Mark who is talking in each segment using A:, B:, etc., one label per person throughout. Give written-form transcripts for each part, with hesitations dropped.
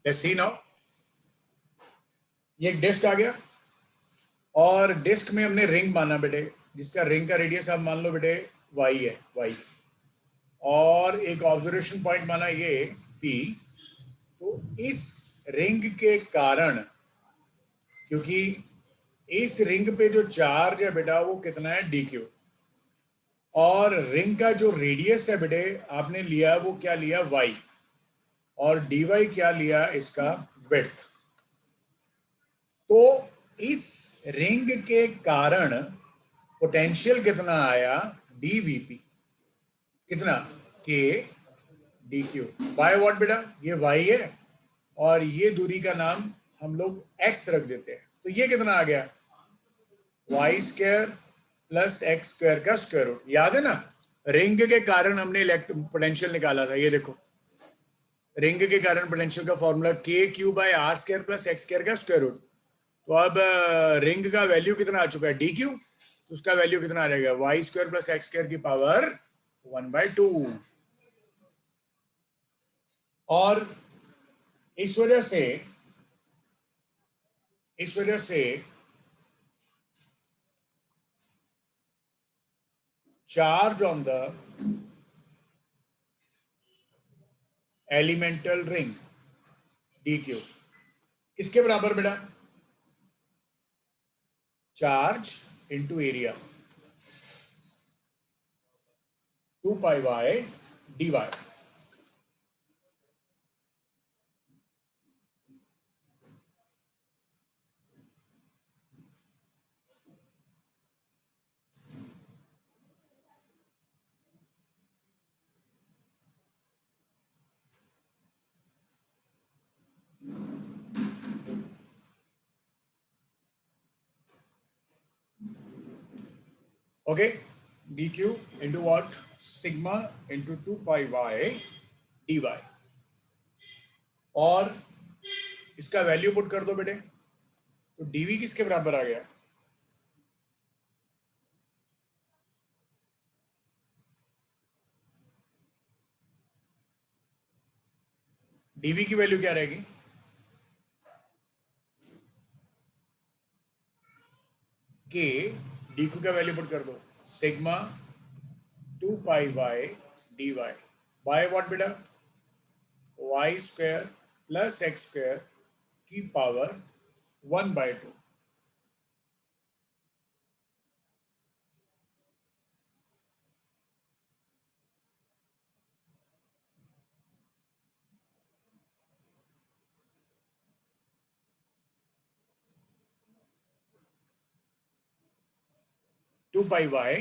A: Let's see now. ये एक disc आ गया और डिस्क में हमने रिंग माना बेटे, जिसका रिंग का रेडियस आप मान लो बेटे y है, y, और एक ऑब्जर्वेशन पॉइंट माना ये p। तो इस रिंग के कारण, क्योंकि इस रिंग पे जो चार्ज है बेटा वो कितना है dq, और रिंग का जो रेडियस है बेटे आपने लिया वो क्या लिया y, और dy क्या लिया इसका विड्थ। तो इस रिंग के कारण पोटेंशियल कितना आया dvp, कितना k dq बाय व्हाट बेटा, ये y है और ये दूरी का नाम हम लोग x रख देते हैं। तो ये कितना आ गया y square plus x square का स्क्वायर रूट। याद है ना, रिंग के कारण हमने पोटेंशियल निकाला था। ये देखो, रिंग के कारण पोटेंशियल का formula k q by r square plus x square का स्क्वायर रूट। तो अब रिंग का वैल्यू कितना आ चुका है डी क्यू, तो उसका वैल्यू कितना आ जाएगा y square plus x square की पावर 1/2। और इस वजह से charge on the elemental ring d q किसके बराबर बेटा, charge into area 2 pi y d y. Okay, d q into what, sigma into 2 pi y d y. और इसका वैल्यू पुट कर दो बेटे, तो डीवी किसके बराबर आ गया, डीवी की वैल्यू क्या रहेगी, के डी क्यू का वैल्यू पुट कर दो, sigma 2 pi y d y by what बेटा, y square plus x square की power 1/2। 2 pi y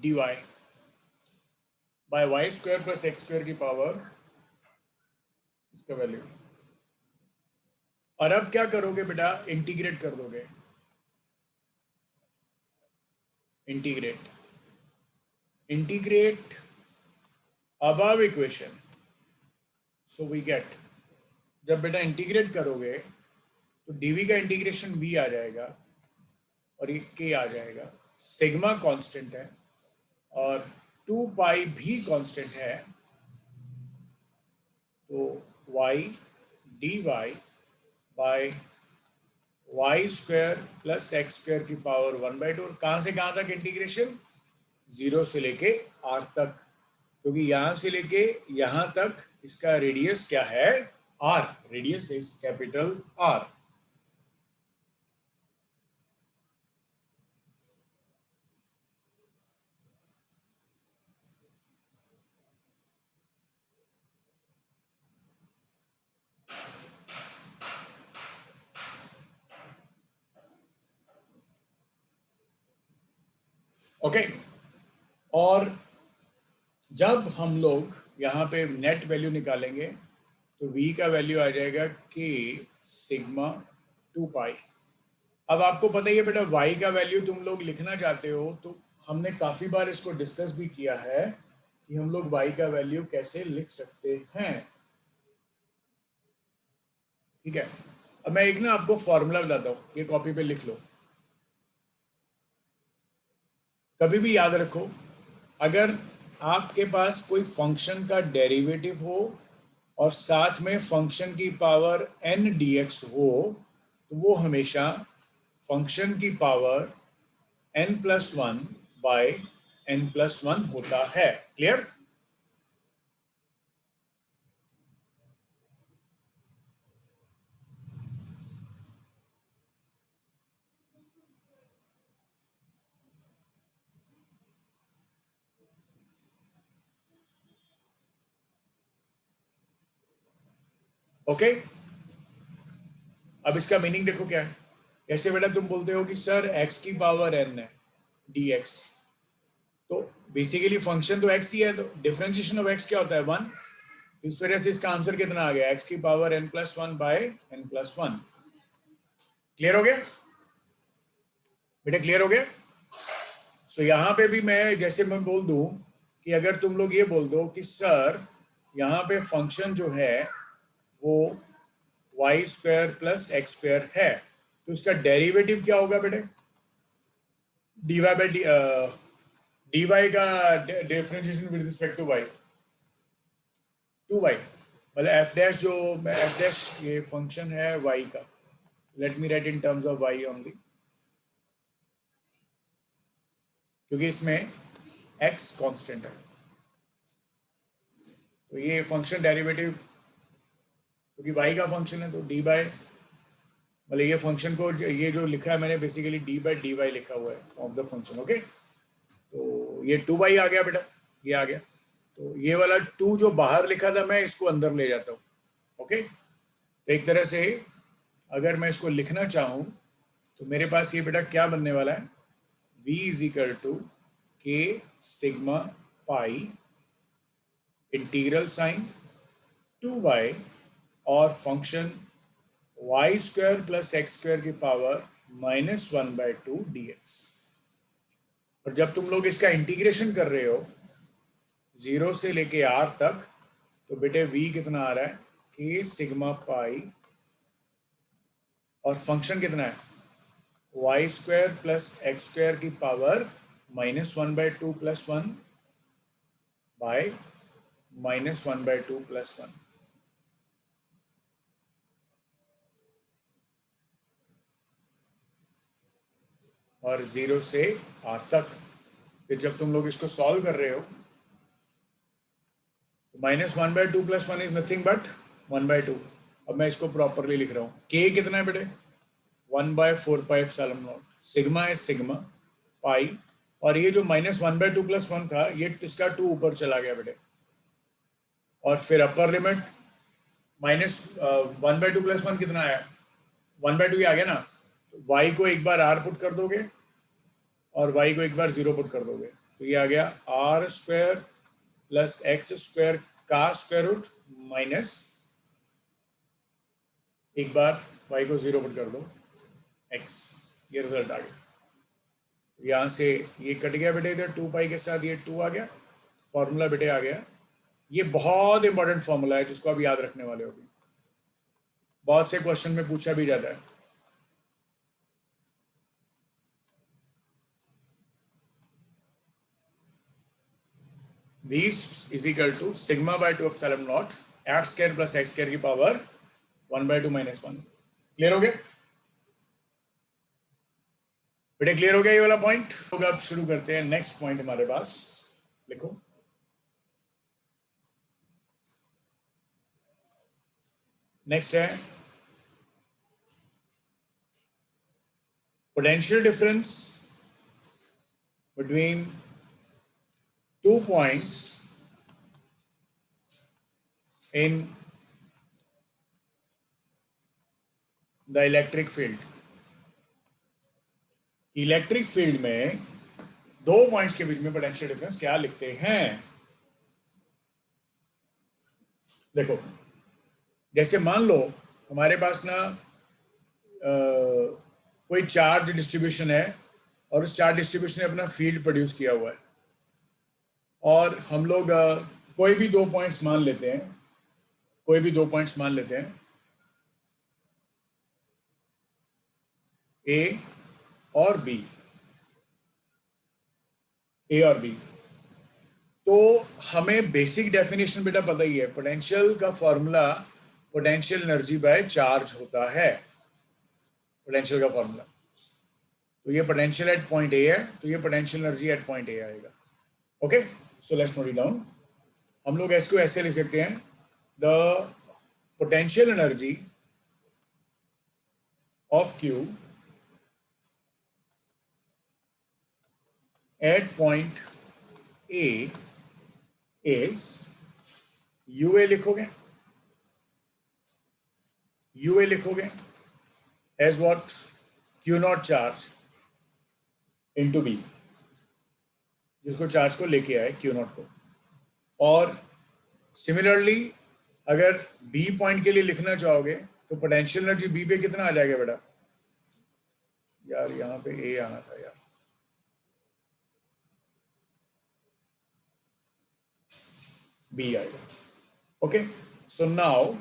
A: d y by y square plus x square की पावर इसका वैल्यू। और अब क्या करोगे बेटा, इंटीग्रेट कर दोगे, integrate above equation, so we get, जब बेटा इंटीग्रेट करोगे तो डीवी का इंटीग्रेशन v आ जाएगा और ये k आ जाएगा, सिग्मा कांस्टेंट है और 2 पाई भी कांस्टेंट है, तो y dy by y square plus x square की पावर 1/2। और कहाँ से कहाँ तक इंटीग्रेशन, 0 से लेके r तक, क्योंकि यहां से लेके यहां तक इसका रेडियस क्या है r, radius is capital R। Okay, और जब हम लोग यहाँ पे नेट वैल्यू निकालेंगे तो v का वैल्यू आ जाएगा k सिग्मा 2 पाई। अब आपको पता ही है बेटा, y का वैल्यू तुम लोग लिखना चाहते हो तो हमने काफी बार इसको डिस्कस भी किया है कि हम लोग y का वैल्यू कैसे लिख सकते हैं। ठीक है, अब मैं एक ना आपको फॉर्मूला बताता हूँ, ये कॉपी पे लिख लो। कभी भी याद रखो, अगर आपके पास कोई फंक्शन का डेरिवेटिव हो और साथ में फंक्शन की पावर n dx हो तो वो हमेशा फंक्शन की पावर n+1 बाय n+1 होता है। क्लियर? ओके, अब इसका मीनिंग देखो क्या है। ऐसे बेटा तुम बोलते हो कि सर x की पावर n है dx, तो बेसिकली फंक्शन तो x ही है, तो डिफरेंशिएशन ऑफ x क्या होता है 1। इस वजह से इसका आंसर कितना आ गया, x की power n+1 bye n+1। Clear हो गया बेटा? क्लियर हो गया? सो यहाँ पे भी मैं जैसे मैं बोल दूं कि अगर तुम लोग ये बोल दो कि सर यहाँ पे फंक्शन जो है वो y² प्लस x² है, तो इसका डेरिवेटिव क्या होगा बेटे? dy बाई dy का differentiation with respect to y, 2y, मतलब f डैश जो f डैश ये फंक्शन है y का, let me write in terms of y only, क्योंकि इसमें x कांस्टेंट है, तो ये फंक्शन डेरिवेटिव क्योंकि y का फंक्शन है तो डी बाई, मतलब ये फंक्शन को ये जो लिखा है मैंने basically d by d y लिखा हुआ है ऑफ द फंक्शन। ओके, तो ये 2y आ गया बेटा, ये आ गया, तो ये वाला 2 जो बाहर लिखा था मैं इसको अंदर ले जाता हूँ। ओके, तो एक तरह से अगर मैं इसको लिखना चाहूँ तो मेरे पास ये बेटा क्या बनने वाला है, v is equal to k sigma pi integral sine 2y और फंक्शन y² प्लस x² की पावर -1/2 dx। और जब तुम लोग इसका इंटीग्रेशन कर रहे हो 0 से लेके r तक, तो बेटे v कितना आ रहा है, k सिग्मा पाई, और फंक्शन कितना है y² प्लस x² की पावर -1/2 प्लस 1 बाय -1/2 प्लस 1। और 0 से r तक, फिर जब तुम लोग इसको सॉल्व कर रहे हो तो -1/2 प्लस 1 इज नथिंग बट 1/2। अब मैं इसको प्रॉपरली लिख रहा हूँ, k कितना है बेटे 1/4πε0, सिग्मा है सिग्मा पाई, और ये जो -1/2 प्लस 1 था ये इसका 2 ऊपर चला गया बेटे, और फिर अपर लिमिट -1/2 प्लस 1 कितना आया 1/2 ही आ गया ना, तो y को एक बार r पुट कर दोगे और y को एक बार 0 पुट कर दोगे, तो ये आ गया r² प्लस x² का स्क्वायर रूट माइनस एक बार y को 0 पुट कर दो x, ये रिजल्ट आ गया। यहाँ से ये कट गया बेटे, इधर 2 पाई के साथ ये 2 आ गया, फॉर्मूला बेटे आ गया। ये बहुत इंपॉर्टेंट फॉर्मूला है जिसको आप याद रखने वाले होगे, बहुत से क्वेश्चन में पूछा भी जाता है। v is equal to sigma by 2 epsilon not r² plus x² की पावर 1/2 माइनस 1। क्लियर हो गया बेटे? क्लियर हो गया ये वाला पॉइंट? तो अब शुरू करते हैं नेक्स्ट पॉइंट हमारे पास, लिखो नेक्स्ट है potential difference between 2 points in the electric field। Electric field में 2 पॉइंट्स के बीच में पोटेंशियल डिफरेंस क्या लिखते हैं? देखो, जैसे मान लो हमारे पास ना कोई चार्ज डिस्ट्रीब्यूशन है और उस चार्ज डिस्ट्रीब्यूशन ने अपना फील्ड प्रोड्यूस किया हुआ है, और हम लोग कोई भी 2 पॉइंट्स मान लेते हैं, कोई भी 2 पॉइंट्स मान लेते हैं ए और बी, ए और बी। तो हमें बेसिक डेफिनेशन बेटा पता ही है, पोटेंशियल का formula potential energy by charge होता है, पोटेंशियल का फॉर्मूला। तो ये पोटेंशियल एट पॉइंट ए है, तो ये potential energy at point A आएगा। Okay, so let's note it down. हम लोग इसको ऐसे लिख सकते हैं, the potential energy of q at point A is, UA लिखोगे, यूए लिखोगे as what, q naught charge into B, जिसको चार्ज को लेके आए क्यू नॉट को। और सिमिलरली अगर बी पॉइंट के लिए लिखना चाहोगे तो पोटेंशियल एनर्जी बी पे कितना आ जाएगा बेटा, यार यहाँ पे ए आना था यार, बी आएगा। Okay, so now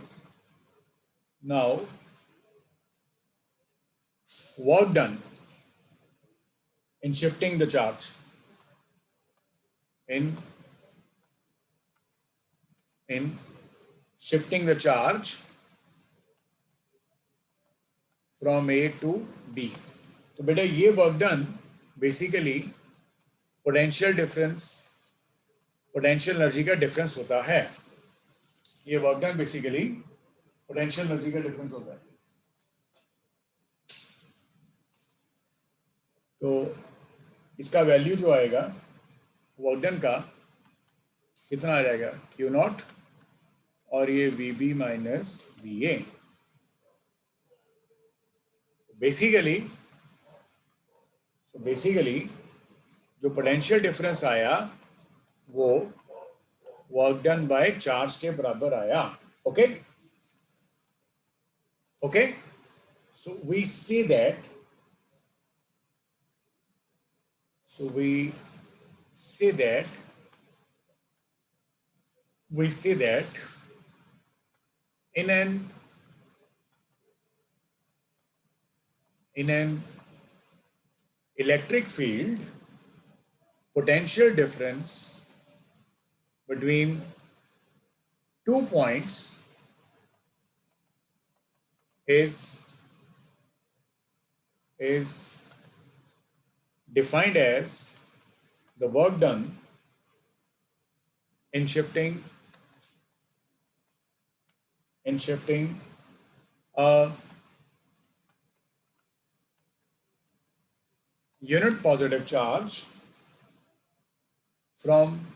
A: work done in shifting the charge in shifting the charge from A to B। तो बेटा ये work done basically potential difference, potential energy का डिफरेंस होता है। ये work done basically potential energy का difference होता है। तो इसका वैल्यू जो आएगा वर्क डन का कितना आ जाएगा, क्यू नॉट और ये V B minus V A. Basically जो पोटेंशियल डिफरेंस आया वो वर्क डन बाय चार्ज के बराबर आया। Okay okay, so we see that in an electric field, potential difference between 2 points is defined as the work done in shifting a unit positive charge from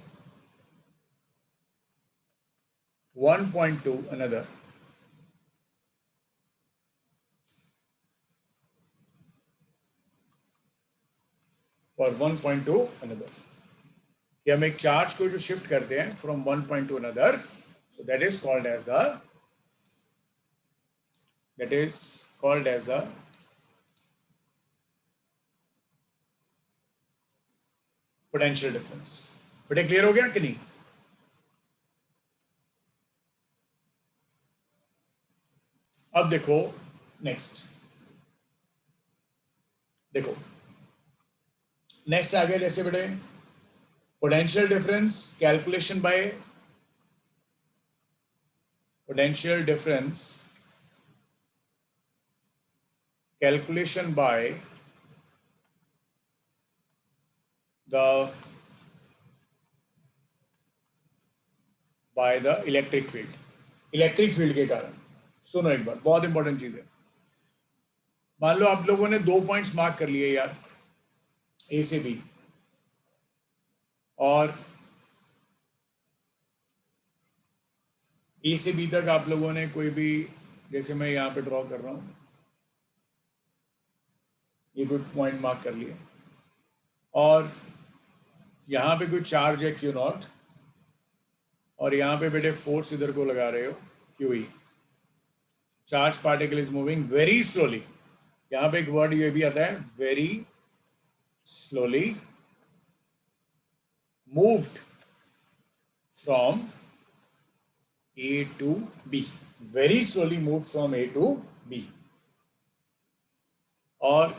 A: one point to another, और one point to another, कि हम एक charge को जो shift करते हैं from one point to another, so that is called as the potential difference. बेटे clear हो गया कि नहीं? अब देखो नेक्स्ट, देखो नेक्स्ट आ गया जैसे बेटे potential difference calculation bye by the electric field के कारण। सुनो एक बार, बहुत इंपॉर्टेंट चीज है। मान लो आप लोगों ने 2 पॉइंट्स मार्क कर लिए यार, ए से बी, और ए से बी तक आप लोगों ने कोई भी, जैसे मैं यहां पे ड्रॉ कर रहा हूं, ये कोई पॉइंट मार्क कर लिए, और यहां पे कोई चार्ज है क्यू नॉट, और यहां पे बेटे फोर्स इधर को लगा रहे हो Q E. Charge particle is moving very slowly, यहां पे एक वर्ड ये भी आता है, very slowly moved from A to B, very slowly moved from A to B। और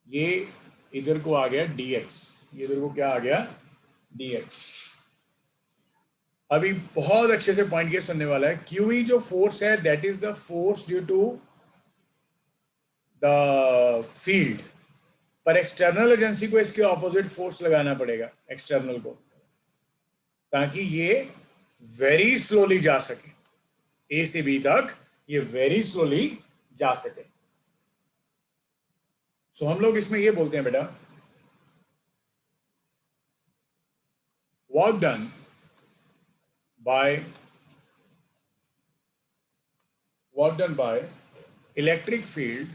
A: ये इधर को आ गया dx, ये इधर को क्या आ गया dx। अभी बहुत अच्छे से पॉइंट ये सुनने वाला है। QE जो फोर्स है that is the force due to the field, पर एक्सटर्नल एजेंसी को इसके ऑपोजिट फोर्स लगाना पड़ेगा एक्सटर्नल को, ताकि ये वेरी स्लोली जा सके, ए से बी तक ये वेरी स्लोली जा सके। सो हम लोग इसमें ये बोलते हैं बेटा, work done by electric field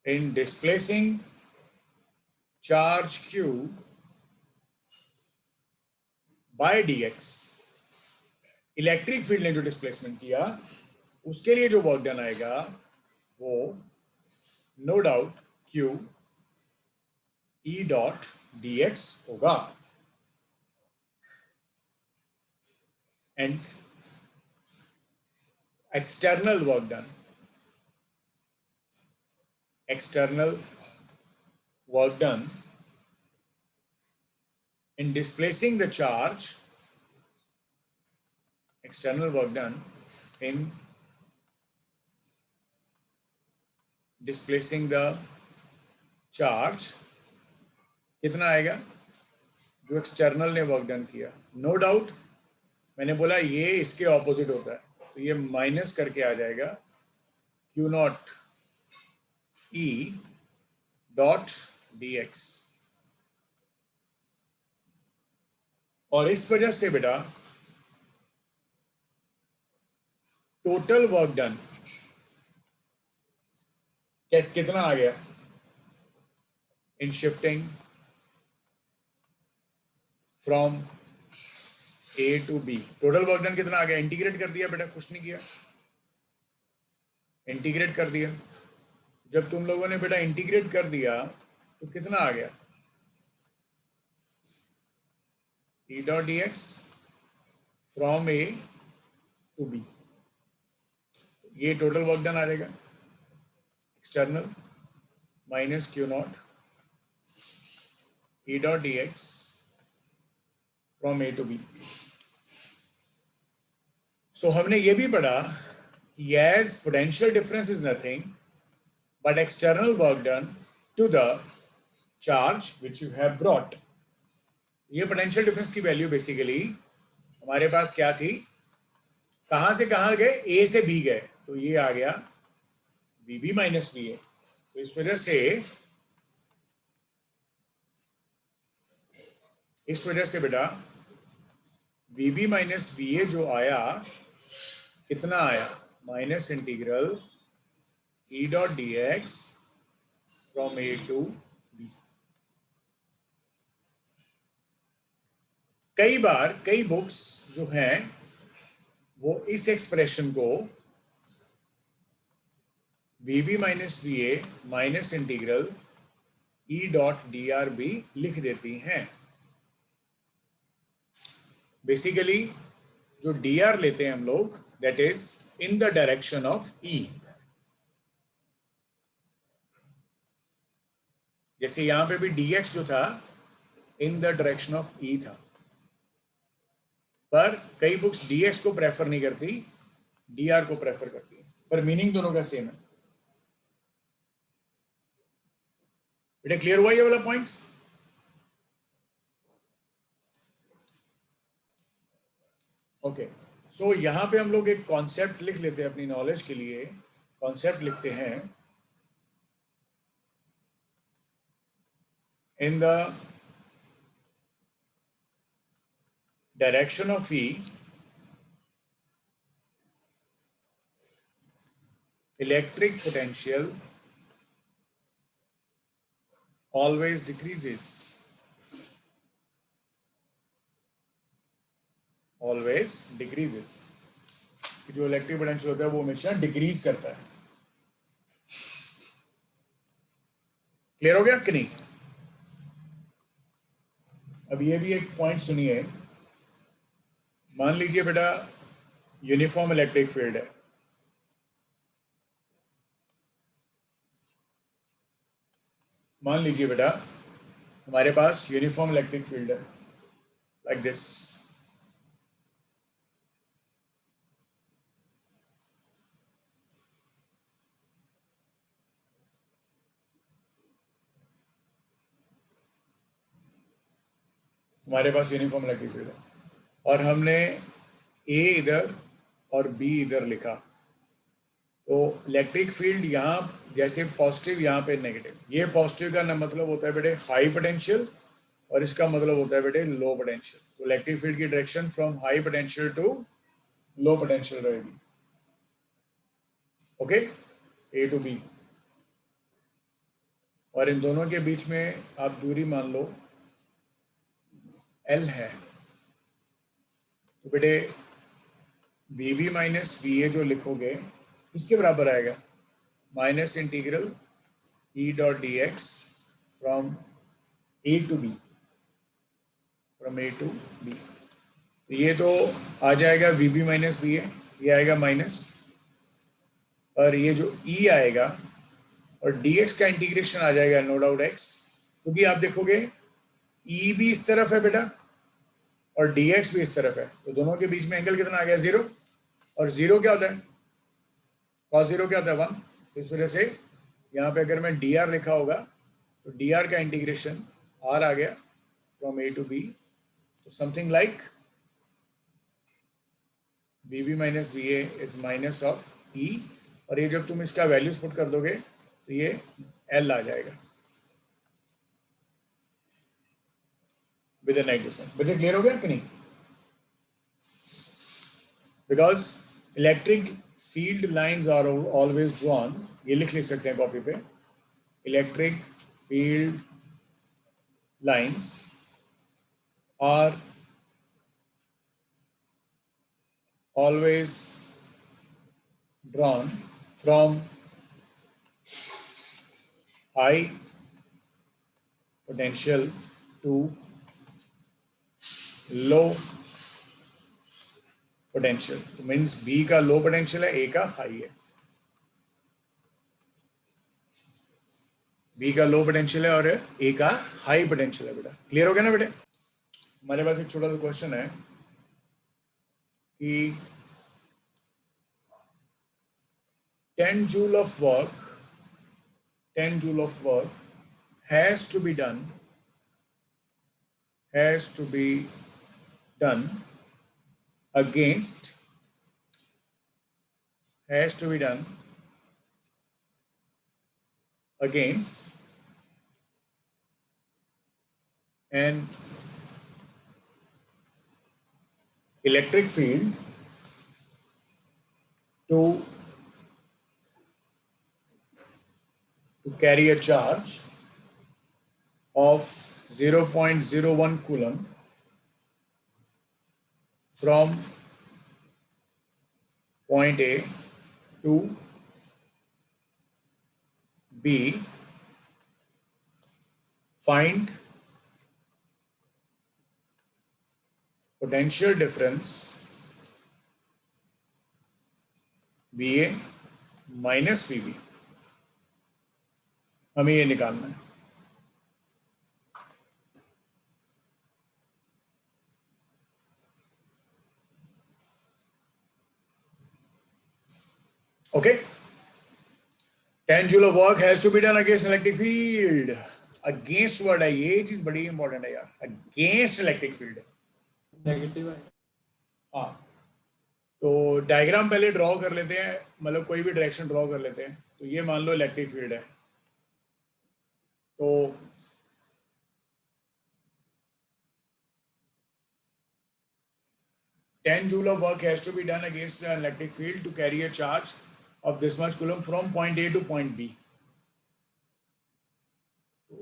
A: in displacing charge q by dx। Electric field ने जो डिस्प्लेसमेंट किया उसके लिए जो वर्क डन आएगा वो no doubt q e dot dx होगा। And external work done in displacing the charge, external work done in displacing the charge कितना आएगा जो एक्सटर्नल ने वर्क डन किया। नो डाउट मैंने बोला ये इसके ऑपोजिट होता है, तो ये माइनस करके आ जाएगा Q not E dot dx। और इस वजह से बेटा टोटल वर्क डन कैसे कितना आ गया in shifting from A to B। Total work done कितना आ गया? इंटीग्रेट कर दिया बेटा, कुछ नहीं किया, इंटीग्रेट कर दिया। जब तुम लोगों ने बेटा इंटीग्रेट कर दिया तो कितना आ गया? E dot dx from A to B। ये टोटल वर्क डन आ जाएगा external minus Q not E dot dx from A to B। So हमने ये भी पढ़ा कि as potential difference is nothing but external work done to the charge which you have brought। ये potential difference की value basically हमारे पास क्या थी, कहां से कहां गए, ए से बी गए, तो ये आ गया VB माइनस VA। तो इस वजह से बेटा VB माइनस VA जो आया कितना आया, minus integral E dot dx from A to B। कई बार कई बुक्स जो हैं वो इस एक्सप्रेशन को VB minus VA minus integral E dot dr भी लिख देती हैं। बेसिकली जो dr लेते हैं हम लोग that is in the direction of E। जैसे यहां पे भी dx जो था in the direction of E था, पर कई बुक्स dx को प्रेफर नहीं करती, dr को प्रेफर करती है, पर मीनिंग दोनों का सेम है। बेटा क्लियर हुआ ये वाला पॉइंट्स? ओके, सो यहां पे हम लोग एक कॉन्सेप्ट लिख लेते हैं अपनी नॉलेज के लिए। कॉन्सेप्ट लिखते हैं in the direction of E, electric potential always decreases, always decreases। जो इलेक्ट्रिक पोटेंशियल होता है वो हमेशा डिक्रीज करता है। क्लियर हो गया कि नहीं? अब ये भी एक पॉइंट सुनिए। मान लीजिए बेटा यूनिफॉर्म इलेक्ट्रिक फील्ड है, मान लीजिए बेटा हमारे पास यूनिफॉर्म इलेक्ट्रिक फील्ड है लाइक दिस। हमारे पास यूनिफॉर्म इलेक्ट्रिक फील्ड है और हमने ए इधर और बी इधर लिखा, तो इलेक्ट्रिक फील्ड यहाँ जैसे पॉजिटिव यहाँ पे नेगेटिव, ये पॉजिटिव का मतलब होता है बेटे हाई पोटेंशियल और इसका मतलब होता है बेटे लो पोटेंशियल। तो इलेक्ट्रिक फील्ड की direction from high potential to low potential रहेगी। ओके, ए टू बी, और इन दोनों के बीच में आप दूरी मान लो एल है, तो बेटे B B minus B A जो लिखोगे किसके बराबर आएगा, minus integral E dot d x from A to B, from A to B. तो ये तो आ जाएगा V B minus B A, ये आएगा माइनस, और ये जो ई आएगा और डी एक्स का इंटीग्रेशन आ जाएगा नो डाउट एक्स, क्योंकि आप देखोगे ई भी इस तरफ है बेटा और डी एक्स भी इस तरफ है, तो दोनों के बीच में एंगल कितना आ गया, जीरो, और जीरो क्या होता है, कॉस जीरो क्या होता है, वन। तो इस वजह से यहाँ पे अगर मैं डी आर लिखा होगा तो डी आर का इंटीग्रेशन आर आ गया फ्रॉम ए टू बी, तो something like b B minus B a is minus of e, और ये जब तुम इसका वैल्यूज पुट कर दोगे तो ये एल आ जाएगा विद एन नेगेटिव साइन। बच्चे क्लियर हो गया कि नहीं? Because electric field lines are always drawn, ये लिख सकते हैं कॉपी पे, electric field lines are always drawn from high potential to low potential। तो मीन्स B का लो पोटेंशियल है, A का हाई है। B का लो पोटेंशियल है और A का हाई पोटेंशियल है बेटा। क्लियर हो गया ना बेटे? हमारे पास एक छोटा सा क्वेश्चन है कि 10 joule of work, 10 joule of work has to be done against, has to be done against an electric field to carry a charge of 0.01 coulomb from point A to B. Find potential difference VA minus VB, हमें ये निकालना है। Okay, 10 joule of work has to be done against electric field। Against word है, ये चीज बड़ी important है यार, अगेंस्ट इलेक्ट्रिक फील्ड है,
B: नेगेटिव है।
A: हाँ, तो डायग्राम पहले ड्रॉ कर लेते हैं, मतलब कोई भी डायरेक्शन ड्रॉ कर लेते हैं। तो ये मान लो इलेक्ट्रिक फील्ड है, तो ten joule of work has to be done against an electric field to carry a charge of this much coulomb from point A to point B.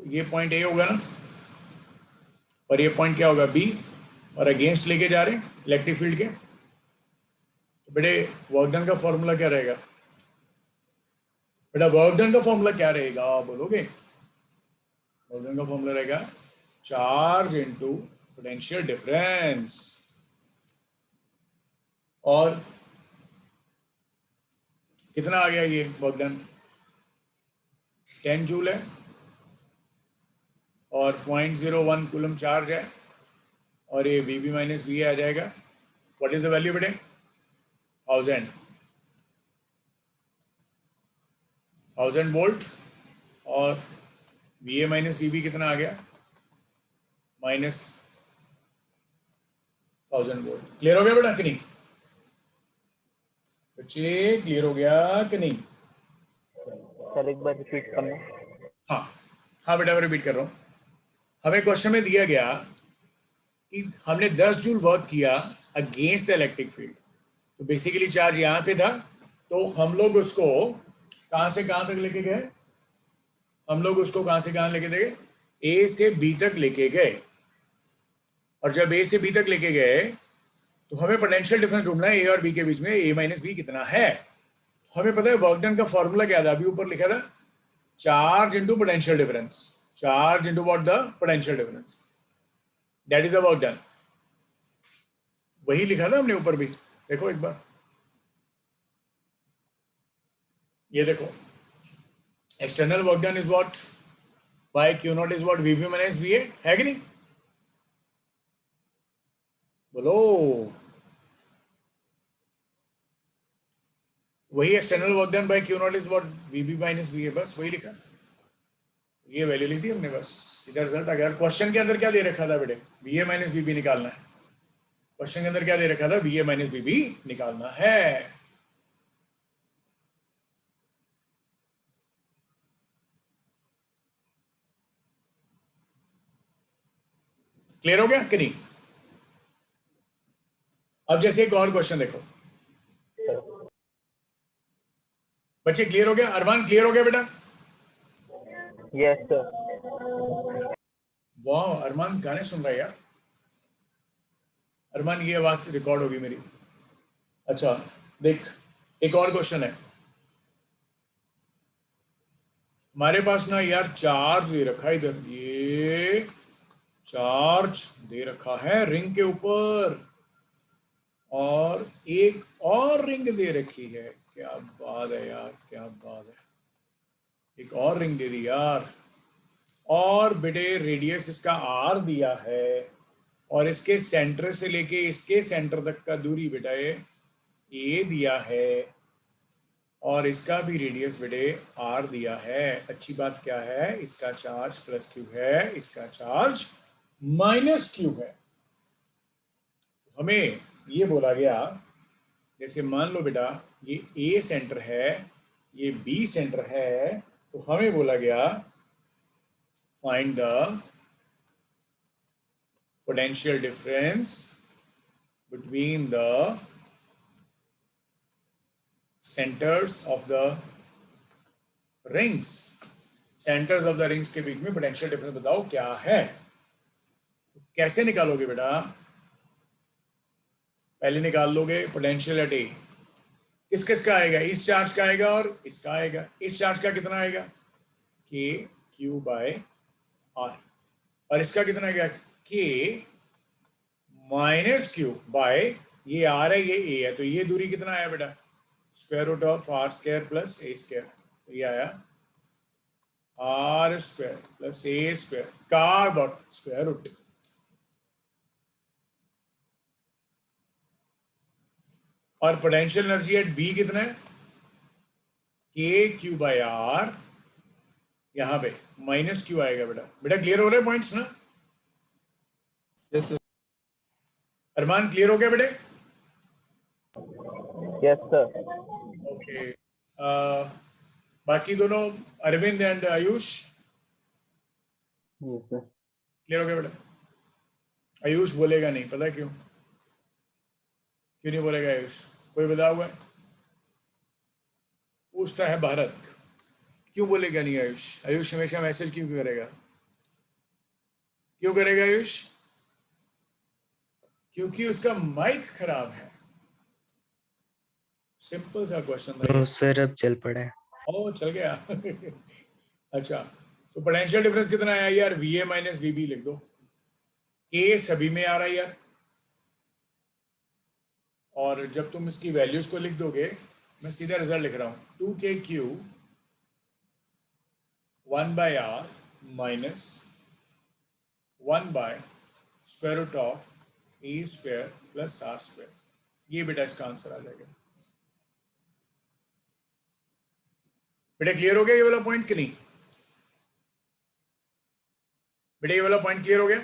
A: ये पॉइंट ए होगा ना, और ये पॉइंट क्या होगा, B, और अगेंस्ट लेके जा रहे हैं इलेक्ट्रिक फील्ड के। तो बेटे वर्क डन का फॉर्मूला क्या रहेगा, बेटा वर्क डन का फॉर्मूला क्या रहेगा बोलोगे? वर्क डन का फॉर्मूला रहेगा चार्ज इनटू पोटेंशियल डिफरेंस, और कितना आ गया ये वर्क डन, 10 जूल है और 0.01 कूलम चार्ज है और ये वी बी माइनस वी आ जाएगा. व्हाट इज द वैल्यू बेटे? 1000 वोल्ट. और V A minus V B कितना आ गया? -1000 वोल्ट. क्लियर हो गया बेटा कि नहीं बच्चे? क्लियर हो गया कि नहीं?
B: सर एक बार रिपीट करना.
A: हाँ हाँ बेटा मैं रिपीट कर रहा हूँ. हमें क्वेश्चन में दिया गया कि हमने 10 जूल वर्क किया अगेंस्ट द इलेक्ट्रिक फील्ड. तो बेसिकली चार्ज यहाँ पे था, तो हम लोग उसको कहाँ से कहाँ तक लेके गए? हम लोग उसको कहाँ से कहाँ लेके गए? ए से बी तक लेके गए. और जब ए से बी तक लेके गए तो हमें पोटेंशियल डिफरेंस ढूंढना है ए और बी के बीच में. ए माइनस बी कितना है? तो हमें पता है वर्क डन का फॉर्मूला क्या था? अभी ऊपर लिखा था charge into potential difference. Charge into what? The potential difference. That is the work done. वही लिखा था हमने ऊपर भी. देखो एक बार, ये देखो. External work done is what? By Q naught is what? VB minus V A. है कि नहीं? बोलो. वही external work done by Q naught is what? VB minus V A. बस वही लिखा. ये वैल्यू ली थी हमने, बस सीधा रिजल्ट आ गया. क्वेश्चन के अंदर क्या दे रखा था बेटे? V A minus V B निकालना है. क्वेश्चन के अंदर क्या दे रखा था? V A minus V B निकालना है. क्लियर हो गया कि नहीं? अब जैसे एक और क्वेश्चन देखो बच्चे. क्लियर हो गया? अरमान क्लियर हो गया बेटा?
B: Yes sir.
A: वाह अरमान गाने सुन रहा है यार. अरमान ये आवाज रिकॉर्ड होगी मेरी. अच्छा देख, एक और क्वेश्चन है हमारे पास ना यार. चार्ज दे रखा है इधर, ये चार्ज दे रखा है रिंग के ऊपर, और एक और रिंग दे रखी है. क्या बात है यार, क्या बात है. एक और रिंग दे दी यार. और बेटे रेडियस इसका आर दिया है, और इसके सेंटर से लेके इसके सेंटर तक का दूरी बेटा ए दिया है, और इसका भी रेडियस बेटे आर दिया है. अच्छी बात क्या है? इसका चार्ज प्लस क्यू है, इसका चार्ज माइनस क्यू है. हमें ये बोला गया, जैसे मान लो बेटा ये ए सेंटर है, ये बी सेंटर है, तो हमें बोला गया find the potential difference between the centers of the rings. Centres of the rings के बीच में पोटेंशियल डिफरेंस बताओ क्या है. कैसे निकालोगे बेटा? पहले निकाल लोगे पोटेंशियल एट ए. किस किस का आएगा? इस चार्ज का आएगा और इसका आएगा. इस चार्ज का कितना आएगा? के क्यू बाय आर. और इसका कितना आएगा? के माइनस क्यू बाय, ये आर है ये ए है, तो ये दूरी कितना आया बेटा? Square root of R square plus A square. तो ये आया आर स्क्वायर प्लस ए स्क्वायर का डॉट स्क्वायर रूट. और पोटेंशियल एनर्जी एट बी कितना है? के क्यू बाय आर. यहां पे माइनस क्यू आएगा बेटा. बेटा क्लियर हो रहे पॉइंट्स ना?
C: Yes sir.
A: अरमान क्लियर हो गया बेटे?
B: Yes sir.
A: ओके. बाकी दोनों Arvind and Ayush
C: yes sir.
A: Clear हो गया बेटा? आयुष बोलेगा नहीं, पता क्यों? क्यों नहीं बोलेगा आयुष? कोई बता हुआ है? पूछता है भारत. क्यों बोलेगा नहीं आयुष? आयुष हमेशा मैसेज क्यों करेगा? क्यों करेगा आयुष? क्योंकि उसका माइक खराब है. सिंपल सा क्वेश्चन था.
D: सर अब चल पड़ा है.
A: ओ चल गया. अच्छा, तो पोटेंशियल डिफरेंस कितना आया यार? V A minus V B लिख दो. के सभी में आ रहा है यार, और जब तुम इसकी वैल्यूज को लिख दोगे, मैं सीधा रिजल्ट लिख रहा हूं. 2k³ 1/r minus 1 by square root of A square plus R square. ये बेटा इसका आंसर आ जाएगा। बेटा क्लियर हो गया ये वाला पॉइंट कि नहीं? बेटा ये वाला पॉइंट क्लियर हो गया?